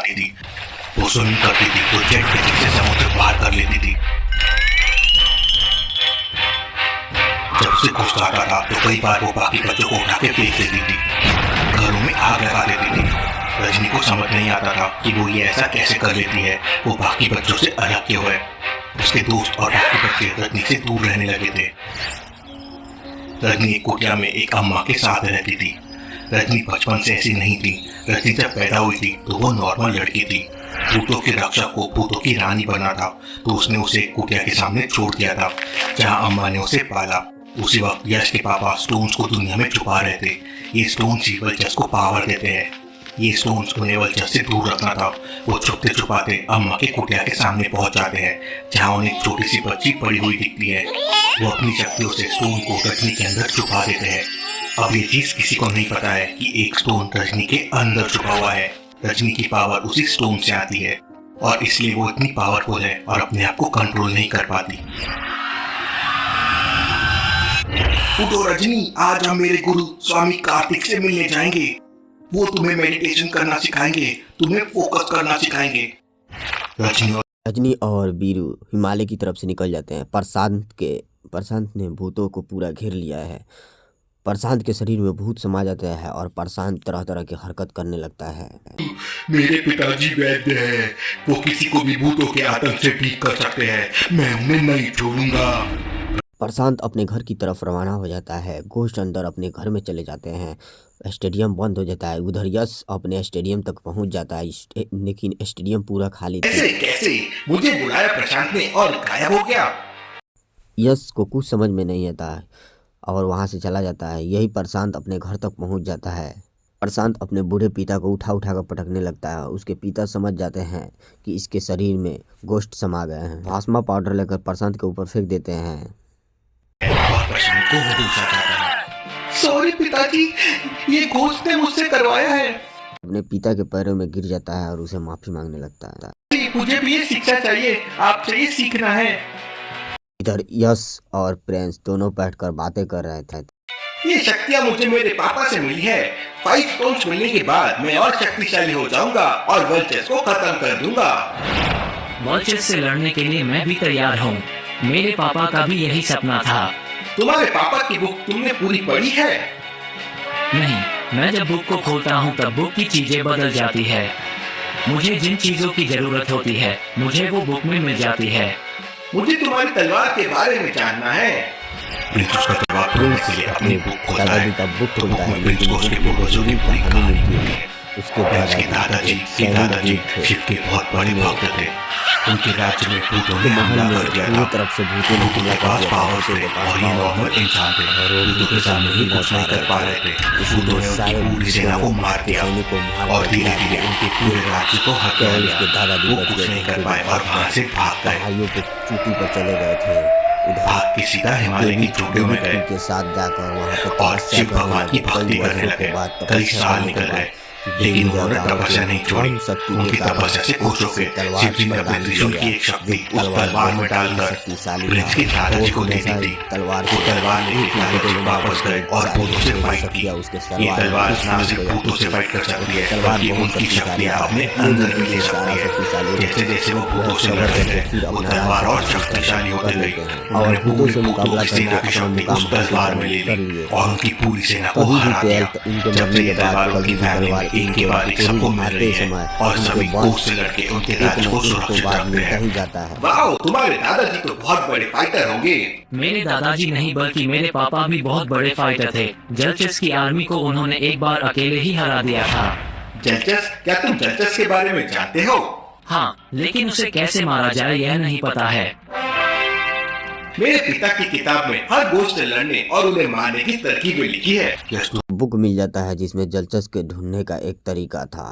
जाती थी। वो स्विमिंग करती थी तो जेट के पीछे समुद्र पार कर लेती थी। जब उसे गुस्सा आता था तो कई बार वो बाकी बच्चों को उठा के फेंक देती थी, घरों में आग लगा देती थी। रजनी को समझ नहीं आता था कि वो ये ऐसा कैसे कर लेती है। वो बाकी बच्चों से अलग क्यों है। उसके दोस्त और बाकी बच्चे रजनी से दूर रहने लगे थे। रजनी एक कुटिया में एक अम्मा के साथ रहती थी। रजनी बचपन से ऐसी नहीं थी। रजनी जब पैदा हुई थी तो वो नॉर्मल लड़की थी। भूतों के रक्षक को भूतों की रानी बना था तो उसने उसे कुटिया के सामने छोड़ दिया था जहाँ अम्मा ने उसे पाला। उसी वक्त यश के पापा स्टोन्स को दुनिया में छुपा रहे थे। ये स्टोन्स ही वल्चर्स को पावर देते हैं। ये स्टोन्स उन्हें वल्चर्स से दूर रखना था। वो छुपते छुपाते अम्मा के कुटिया के सामने पहुंच जाते हैं जहाँ उन्हें एक छोटी सी बच्ची पड़ी हुई दिखती है। वो अपनी शक्तियों से स्टोन को रजनी के अंदर छुपा देते हैं। अब ये चीज किसी को नहीं पता है कि एक स्टोन रजनी के अंदर छुपा हुआ है। रजनी की पावर उसी स्टोन से आती है और इसलिए वो इतनी पावरफुल है और अपने आप को कंट्रोल नहीं कर पाती। उठो रजनी, आज हम मेरे गुरु स्वामी कार्तिक से मिलने जाएंगे। वो तुम्हें मेडिटेशन करना सिखाएंगे, तुम्हें फोकस करना सिखाएंगे। रजनी और बीरू हिमालय की तरफ से निकल जाते हैं। प्रशांत ने भूतों को पूरा घेर लिया है। प्रशांत के शरीर में भूत समा जाता है और प्रशांत तरह तरह की हरकत करने लगता है। मेरे पिताजी वैद्य हैं, वो किसी को भी भूतों के आतंक से ठीक कर सकते हैं। मैं उन्हें नहीं छोड़ूंगा। प्रशांत अपने घर की तरफ रवाना हो जाता है। घोस्ट अंदर अपने घर में चले जाते हैं। स्टेडियम बंद हो जाता है। उधर यश अपने स्टेडियम तक पहुंच जाता है लेकिन स्टेडियम पूरा खाली था। कैसे मुझे बुलाया प्रशांत ने और गायब हो गया। यश को कुछ समझ में नहीं आता है और वहां से चला जाता है। यही प्रशांत अपने घर तक पहुंच जाता है। प्रशांत अपने बूढ़े पिता को उठा उठा कर पटकने लगता है। उसके पिता समझ जाते हैं कि इसके शरीर में गोश्त समा गए हैं। भस्मा पाउडर लेकर प्रशांत के ऊपर फेंक देते हैं और प्रशांत को होश आ जाता है। सॉरी पिताजी, ये घोस्ट ने मुझसे करवाया है। अपने पिता के पैरों में गिर जाता है और उसे माफी मांगने लगता है। मुझे भी ये शिक्षा चाहिए, आपसे ये सीखना है। इधर यश और प्रिंस दोनों बैठकर बातें कर रहे थे। ये शक्तियाँ मुझे मेरे पापा से मिली है। 5 स्टोन्स मिलने के बाद मैं और शक्तिशाली हो जाऊंगा और वल्चर्स को खत्म कर दूंगा। वल्चर्स से लड़ने के लिए मैं भी तैयार हूँ। मेरे पापा का भी यही सपना था। तुम्हारे पापा की बुक तुमने पूरी पढ़ी है? नहीं, मैं जब बुक को खोलता हूँ तब बुक की चीजें बदल जाती है। मुझे जिन चीजों की जरूरत होती है मुझे वो बुक में मिल जाती है। मुझे तुम्हारी तलवार के बारे में जानना है। प्रिंस उसका तलवार खोलने के लिए अपनी बुक खोलता है। तो बुक में प्रिंस को उसके पूर्वजों की पूरी कहानी मिलती है। उसके दादाजी शिव के बहुत बड़े भक्त थे। उनके राज्य में भूतों ने हमला कर दिया था। तरफ से भूतों के पास पावर थे और ये नॉर्मल इंसान थे। भूतों के सामने ही कुछ नहीं कर पा रहे थे। भूतों ने उनकी पूरी सेना को मार दिया और धीरे धीरे उनके पूरे राज्य को हत्या लिया। वो कुछ नहीं कर पाए और वहाँ से भाग गए। पहाड़ियों की चोटी पर चले गए थे। भाग के सीधा हिमालय की चोटियों में गए के साथ जाकर वहाँ पे और शिव भगवान की भक्ति करने लगे। कई साल निकल गए लेकिन उन्होंने तपस्या नहीं छोड़ी। उनकी तपस्या से खुश होकर शिव जी ने अपने त्रिशूल की एक शक्ति उस तलवार में डालकर प्रिंस के दादाजी को दे दी थी। वो तलवार लेकर दादाजी वापस गए और भूतों से फाइट की। ये तलवार ना सिर्फ भूतों से फाइट कर सकती है बल्कि उनकी शक्तियाँ अपने अंदर भी ले सकती है। जैसे जैसे वो भूतों से लड़ते गए वो तलवार और शक्तिशाली होती गई और पूरी भूतों की सेना की शक्ति उस तलवार में ले ली और उनकी पूरी सेना को हरा दिया। जब से ये तलवारों की फैमिली एक के बाद एक सबको मिल रही है और सभी कोस से लड़के उनके राज्य को सुरक्षित रखते हैं। वाओ, तुम्हारे दादाजी तो बहुत बड़े फाइटर होंगे। मेरे दादाजी नहीं बल्कि मेरे पापा भी बहुत बड़े फाइटर थे। जलचस की आर्मी को उन्होंने एक बार अकेले ही हरा दिया था। जलचस? क्या तुम जलचस के बारे में जानते हो? हाँ, लेकिन उसे कैसे मारा जाए यह नहीं पता है। मेरे पिता की किताब में हर गोश्त से लड़ने और उन्हें मारने की तरकीबें लिखी है। बुक मिल जाता है जिसमें जलचस के ढूंढने का एक तरीका था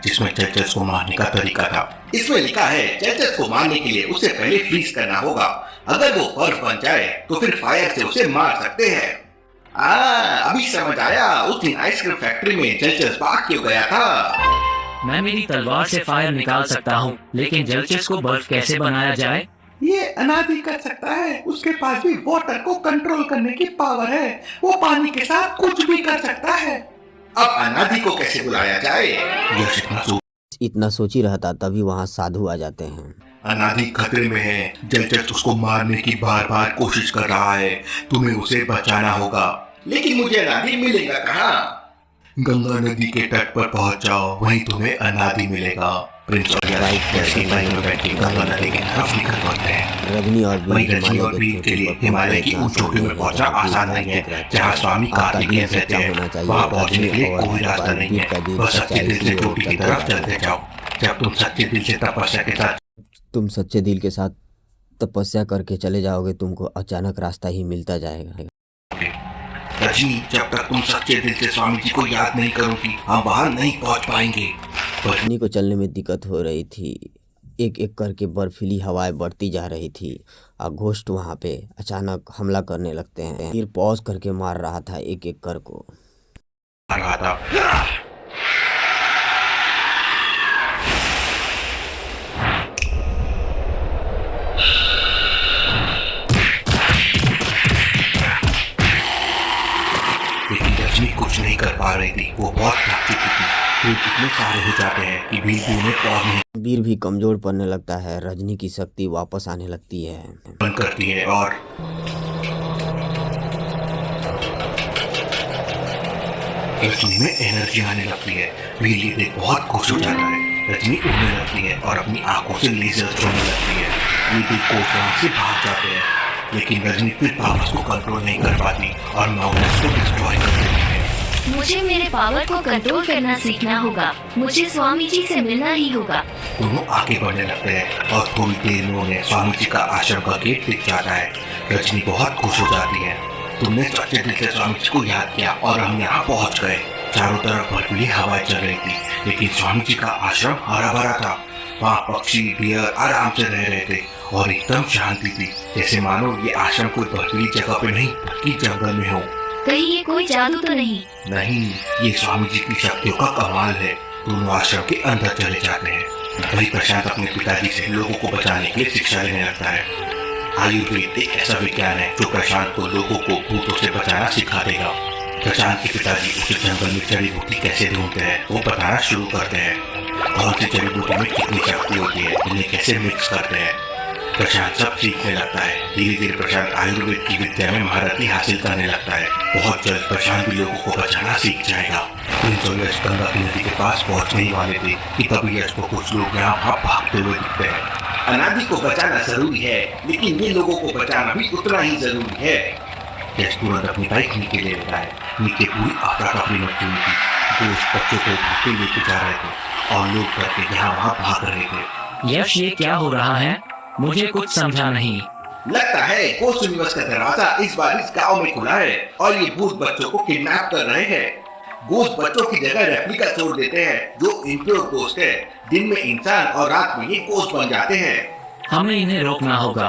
जिसमें जलचस को मारने का तरीका था। इसमें लिखा है जलचस को मारने के लिए उसे पहले फ्रीज करना होगा। अगर वो बर्फ बन जाए तो फिर फायर से उसे मार सकते हैं। अभी समझ आया उस दिन आइसक्रीम फैक्ट्री में जलचस भाग क्यों गया था। मैं मेरी तलवार से फायर निकाल सकता हूँ लेकिन जलचस को बर्फ कैसे बनाया जाए? ये अनादि कर सकता है। उसके पास भी वाटर को कंट्रोल करने की पावर है। वो पानी के साथ कुछ भी कर सकता है। अब अनादि को कैसे बुलाया जाए? इतना सोच ही रहता तभी वहाँ साधु आ जाते हैं। अनादि खतरे में है। जलचर उसको मारने की बार बार कोशिश कर रहा है। तुम्हें उसे बचाना होगा। लेकिन मुझे अनादि मिलेगा कहाँ? गंगा नदी के तट पर पहुंच जाओ, वहीं तुम्हें अनादि मिलेगा। प्रिंस और यश जैसी बाइक में बैठ के गंगा नदी की तरफ निकल पड़ते हैं। रजनी और वहीं वीर रजनी और वीर के लिए हिमालय की उन चोटियों में पहुंचना आसान नहीं है, जहाँ स्वामी कार्तिकेय रहते हैं। वहाँ पहुंचने के लिए कोई रास्ता नहीं है, बस सच्चे दिल से चोटी की तरफ चलते जाओ। जब तुम सच्चे दिल से तपस्या के साथ तपस्या करके चले जाओगे, तुमको अचानक रास्ता ही मिलता जाएगा। रजनी, जब तक तुम सच्चे दिल से स्वामी जी को याद नहीं करोगी, हम वहां नहीं पहुंच पाएंगे। रजनी को चलने में दिक्कत हो रही थी। एक एक करके बर्फीली हवाएं बढ़ती जा रही थी और घोस्ट वहां पे अचानक हमला करने लगते हैं। फिर पॉज करके मार रहा था एक एक कर को। लेकिन रजनी कुछ नहीं कर पा रही थी। वो बहुत थक चुकी थी। फिर इतने सारे हो जाते हैं कि वीर भी उन्हें पौध नहीं वीर भी कमजोर पड़ने लगता है। रजनी की शक्ति वापस आने लगती है, बंद करती है और रजनी में एनर्जी आने लगती है। वीर ये देख बहुत खुश हो जाता है। रजनी उड़ने लगती है और अपनी आंखों से लेजर छोड़ने लगती है। वीर भी कोटराम से भाग जाते हैं, लेकिन रजनी फिर पावर्स को कंट्रोल नहीं कर पाती और माउंटेन्स को डिस्ट्रॉय कर देती है। मुझे मेरे पावर को कंट्रोल करना सीखना होगा। मुझे स्वामी जी से मिलना ही होगा। दोनों आगे बढ़ने लगते हैं और थोड़ी देर में उन्हें स्वामी जी का आश्रम का गेट दिख जाता है। रजनी बहुत खुश हो जाती है। तुमने सच्चे दिल से स्वामी जी को याद किया और हम यहाँ पहुँच गए। चारों तरफ बर्फीली हवाएं चल रही थी, लेकिन स्वामी जी का आश्रम हरा भरा था। वहाँ पक्षी डियर आराम से रह रहे थे और एकदम शांति थी, जैसे मानो ये आश्रम कोई बर्फीली जगह पे नहीं बल्कि जंगल में हो। कहीं ये कोई जादू तो नहीं? नहीं, ये स्वामी जी की शक्तियों का कमाल है। दोनों आश्रम के अंदर चले जाते हैं। वही प्रशांत अपने पिताजी से लोगों को बचाने के लिए शिक्षा लेने लगता है। आयुर्वेद एक ऐसा विज्ञान है जो प्रशांत को लोगों को भूतों से बचाना सिखा देगा। प्रशांत के पिताजी उसे जंगल में जड़ी बूटी कैसे ढूंढते हैं वो बताना शुरू करते हैं। कौन सी जड़ी बूटी में कितनी शक्ति होती है, उन्हें कैसे मिक्स करते हैं। प्रशांत सब सीखने लगता है। धीरे धीरे प्रशांत आयुर्वेद की विद्या में महारथी हासिल करने लगता है। बहुत जल्द प्रशांत भी लोगों को बचाना सीख जाएगा। प्रिंस और यश गंगा की नदी के पास पहुंचने ही वाले थे कि तभी यश को कुछ लोग यहाँ भागते हुए दिखते हैं। अनादि को बचाना जरूरी है, लेकिन ये लोगों को बचाना भी उतना ही जरूरी है। यश तुरंत अपनी बाइक नीचे ले लेता है। नीचे पूरी अफरा तफरी मची हुई थी। दोस्त बच्चों को उठाते लेके जा रहे थे और लोग करके यहाँ वहाँ भाग रहे थे। यश, ये क्या हो रहा है? मुझे कुछ समझा नहीं। लगता है घोस्ट यूनिवर्स का दरवाजा इस बार इस गांव में खुला है और ये भूत बच्चों को किडनैप कर रहे हैं। घोस्ट बच्चों की जगह रेप्लिका छोड़ देते हैं जो इम्प्योर घोस्ट है। दिन में इंसान और रात में ये घोस्ट बन जाते हैं। हमें इन्हें रोकना होगा।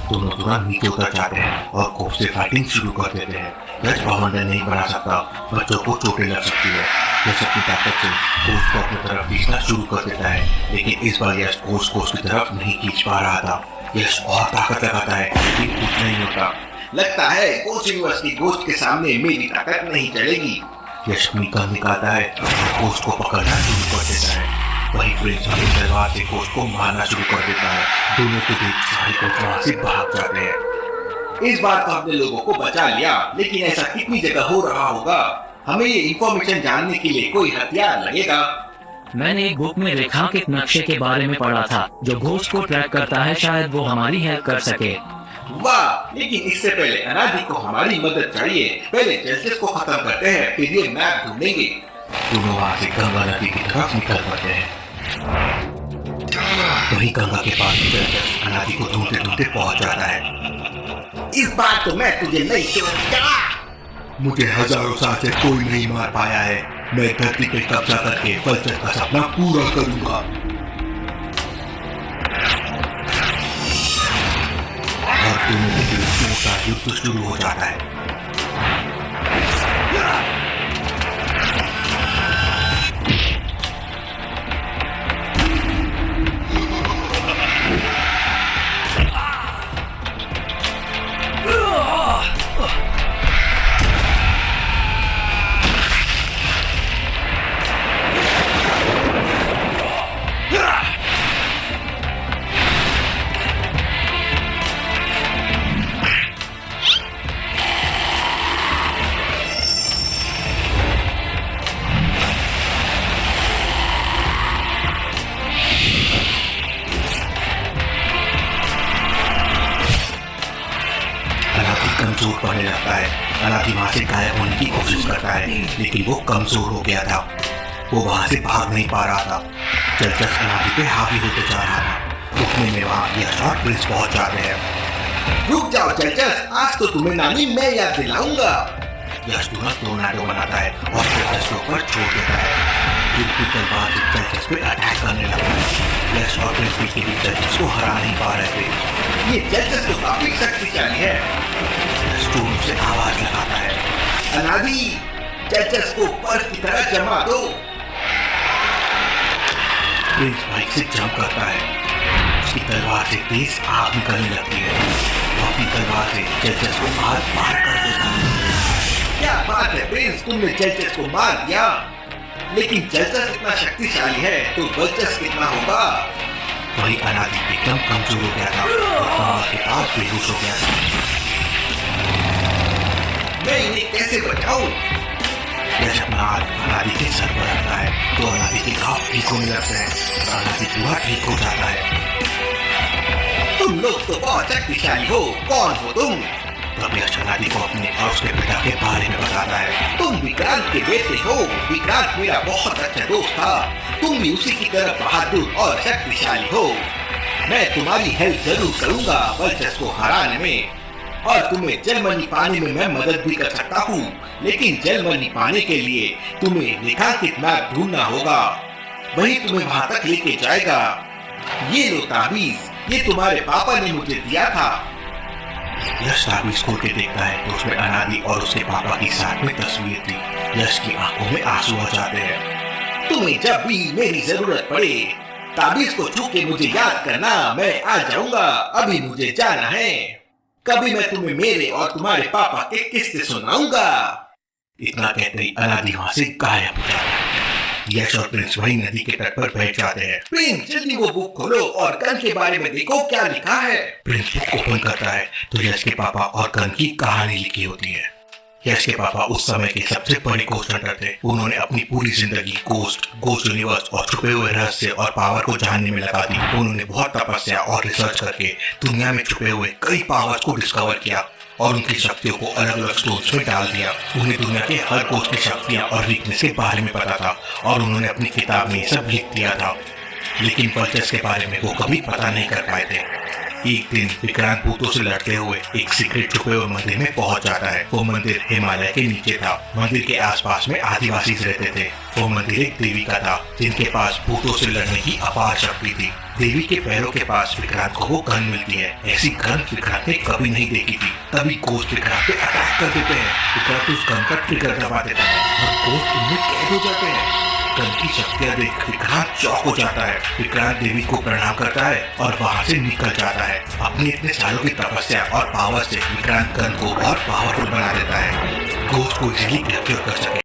दोनों तुरंत नीचे उतर जाते हैं और घोस्ट से फाइटिंग शुरू कर देते हैं। यश पावंडर नहीं बना सकता, बच्चों को चोटें लग सकती है। यश अपनी ताकत से घोस्ट को अपनी तरफ खींचना शुरू कर देता है, लेकिन इस बार यश घोस्ट को उसकी तरफ नहीं खींच पा रहा था। यश और ताकत लगाता है, लेकिन कुछ नहीं होता। लगता है घोस्ट यूनिवर्स की घोस्ट के सामने मेरी ताकत नहीं चलेगी। यश अपनी गन निकालता है और घोस्ट को पकड़ना शुरू कर देता है। वही प्रिंस अपनी तलवार से घोस्ट को मारना शुरू कर देता है। दोनों को देख सारे घोस्ट वहां से भाग जाते हैं। इस बार तो हमने लोगों को बचा लिया, लेकिन ऐसा कितनी जगह हो रहा होगा? हमें ये इंफॉर्मेशन जानने के लिए कोई हथियार लगेगा। मैंने एक बुक में रेखांकित नक्शे के बारे में पढ़ा था जो घोस्ट को ट्रैक करता है। शायद वो हमारी हेल्प कर सके। वाह, लेकिन इससे पहले अनादि को हमारी मदद चाहिए। पहले जस्टिस को खत्म करते हैं, फिर ये मैप ढूंढेंगे। दोनों वहां से गंगा नदी की तरफ निकल पड़ते हैं। वहीं गंगा के पास जस्टिस अनादि को ढूंढते ढूंढते पहुंच जाता है। इस बार तो मैं तुझे नहीं छोड़ूंगा। मुझे हजारों साल से कोई नहीं मार पाया है। मैं धरती पे कब्जा करके वल्चर का सपना पूरा करूंगा। और दोनों के बीच छोटा युद्ध शुरू हो जाता है। जाता है। अनादि वहां से गायब होने की कोशिश करता है, लेकिन वो कमजोर हो गया था। वो वहां से भाग नहीं पा रहा था। जलचस अनादि पे हावी होते जा रहा था। उतने में वहां यश और प्रिंस पहुंच जाते हैं। रुक जाओ जलचस, आज तो तुम्हें नानी मैं याद दिलाऊंगा। यश तुरंत टोर्नाडो बनाता है और जलचस के ऊपर छोड़ देता है। गिरती तलवार से जलचस पे अटैक करने लगता है। यश और प्रिंस के बीच जलचस को हरा नहीं पा रहे थे। ये जलचस तो काफी शक्तिशाली है। यश जोर से आवाज लगाता है, अनादि, जलचस को बर्फ की तरह जमा दो। प्रिंस बाइक से जंप करता है। उसकी तलवार से तेज आग निकलने लगती है। वो अपनी तलवार से जलचस को आग पार कर देता है। क्या बात है प्रिंस, तुमने जलचस को मार दिया। लेकिन जलचस इतना शक्तिशाली है तो वर्चस कितना होगा। वही अनादि एकदम कमजोर हो गया था और कमर के पास बेहोश हो गया था। मैं इन्हें कैसे बचाऊं? यश अपना हाथ अनादि के सर पर रखता है तो अनादि के घाव ठीक होने लगते हैं और अनादि पूरा ठीक हो जाता है। तुम लोग तो बहुत शक्तिशाली हो, कौन हो तुम? तब यश अनादि को अपने और उसके पिता के बारे में बताता है। तुम विक्रांत के बेटे हो। विक्रांत मेरा बहुत अच्छा दोस्त था। तुम भी उसी की तरह बहादुर और शक्तिशाली हो। मैं तुम्हारी हेल्प जरूर करूंगा वर्चस को हराने में, और तुम्हें जलमनी पाने में मैं मदद भी कर सकता हूँ। लेकिन जलमनी पाने के लिए तुम्हें रेखांकित मैप ढूंढना होगा, वही तुम्हें वहां तक लेके जाएगा। ये लो ताबीज, ये तुम्हारे पापा ने मुझे दिया था। यश ताबीज खोल के देखता है तो उसमें अनादि और उसके पापा की साथ में तस्वीर थी। यश की आंखों में आंसू आ जाते हैं। तुम्हें जब भी मेरी जरूरत पड़े ताबीज को छू के मुझे याद करना, मैं आ जाऊंगा। अभी मुझे जाना है। कभी मैं तुम्हें मेरे और तुम्हारे पापा के किस्से सुनाऊंगा। इतना कहते ही अनादि वहां से गायब हो जाता है। यश और प्रिंस वही नदी के तट पर बैठ जाते हैं। प्रिंस, जल्दी वो बुक खोलो और गन के बारे में देखो क्या लिखा है। प्रिंस बुक ओपन करता है तो यश के पापा और गन की कहानी लिखी होती है। यश के पापा उस समय के सबसे बड़े गोस्ट हंटर थे। उन्होंने अपनी पूरी जिंदगी गोस्ट यूनिवर्स और छुपे हुए रहस्य और पावर को जानने में लगा दी। उन्होंने बहुत तपस्या और रिसर्च करके दुनिया में छुपे हुए कई पावर्स को डिस्कवर किया और उनकी शक्तियों को अलग अलग स्टोन्स में डाल दिया। उन्हें दुनिया के हर गोस्ट की शक्तियां और वीकनेस के बारे में पता था और उन्होंने अपनी किताब में ये सब लिख दिया था। लेकिन वर्चस के बारे में वो कभी पता नहीं कर पाए थे। एक दिन विक्रांत भूतों से लड़ते हुए एक सीक्रेट छुपे हुए मंदिर में पहुंच जाता है। वो मंदिर हिमालय के नीचे था। मंदिर के आसपास में आदिवासी रहते थे। वो मंदिर एक देवी का था जिनके पास भूतों से लड़ने की अपार शक्ति थी। देवी के पैरों के पास विक्रांत को वो गन मिलती है। ऐसी गन विक्रांत ने कभी नहीं देखी थी। तभी गोस्ट विक्रांत पे अटैक कर देते हैं। विक्रांत उस गन का ट्रिगर दबा देता है और गोस्ट उनमें कैद हो जाते हैं। गन की शक्तियां देख विक्रांत चौंक हो जाता है। विक्रांत देवी को प्रणाम करता है और वहां से निकल जाता है। अपने इतने सालों की तपस्या और पावर से विक्रांत गन को और पावरफुल बना देता है। गोस्ट को इजीली कैप्चर कर सके।